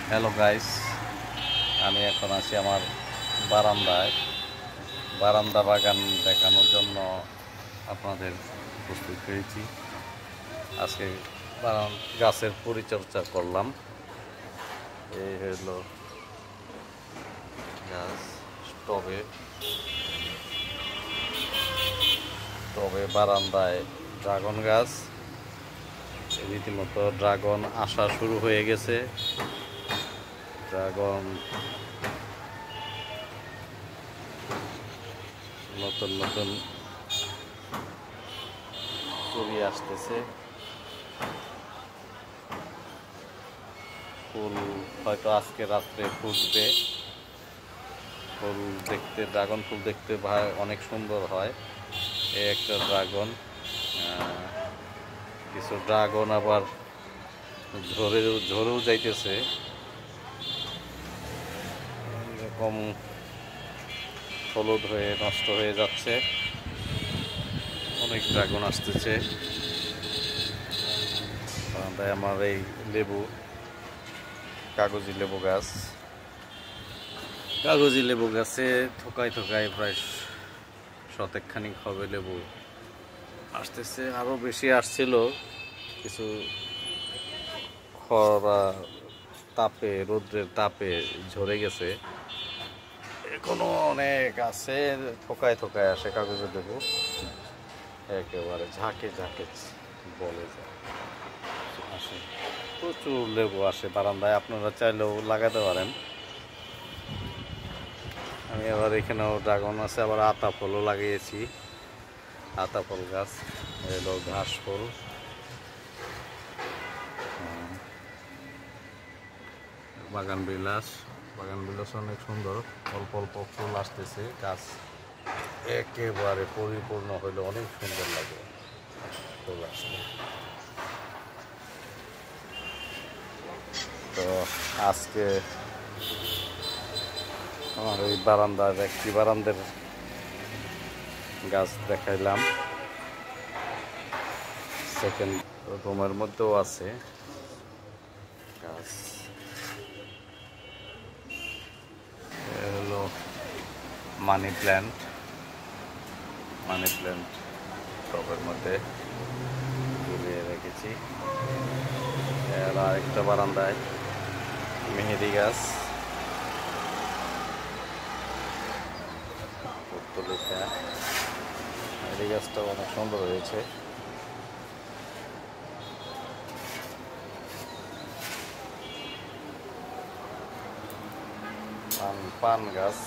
Hello guys, আমি এখন আছি আমার বারান্দায়। বারান্দা বাগান দেখানোর জন্য আপনাদের প্রস্তুত হয়েছি। আজকে গাছের পরিচর্যা করলাম। এই হলো গাছ, টবে টবে বারান্দায় ড্রাগন গাছ। রীতিমতো ড্রাগন আসা শুরু হয়ে গেছে। ড্রাগন নতুন নতুন কবি আসতেছে। ফুল হয়তো আজকে রাত্রে ফুটবে। ফুল দেখতে, ড্রাগন ফুল দেখতে অনেক সুন্দর হয়। এই একটা ড্রাগন, কিছু ড্রাগন আবার ঝরেও যাইতেছে। এরকম হলুদ হয়ে নষ্ট হয়ে যাচ্ছে। অনেক ড্রাগন আসতেছে। তাই আমার এই কাগজি লেবু গাছে থোকায় থোকায় প্রায় শতেকখানিক হবে লেবু আসতেছে। আরো বেশি আসছিল, কিছু খরা তাপে, রৌদ্রের তাপে ঝরে গেছে। এখনো অনেক আছে, থোকায় থোকায় আসে কাগজের লেবু, একেবারে ঝাঁকে ঝাঁকে বলে যায় আসে। প্রচুর লেবু আসে বারান্দায়, আপনারা চাইলেও লাগাতে পারেন। আমি আবার এখানেও ড্রাগন আছে, আবার আতা ফলও লাগিয়েছি। আতা ফল গাছ, এলো ঘাস ফুল। বাগান বিলাস অনেক সুন্দর। অল্প অল্প ফুল আসতেছে, গাছ একেবারে পরিপূর্ণ হইলে অনেক সুন্দর লাগে ফুল আসলে। তো আজকে আমার ওই বারান্দার গাছ দেখাইলাম। সেকেন্ড রুমের মধ্যেও আছে গাছ। হলো মানি প্ল্যান্ট টবের মধ্যে ঝুলিয়ে রেখেছি। আর আরেকটা বারান্দায় মেহেদি গাছ, মেহেদি গাছটাও অনেক সুন্দর হয়েছে। পান গাছ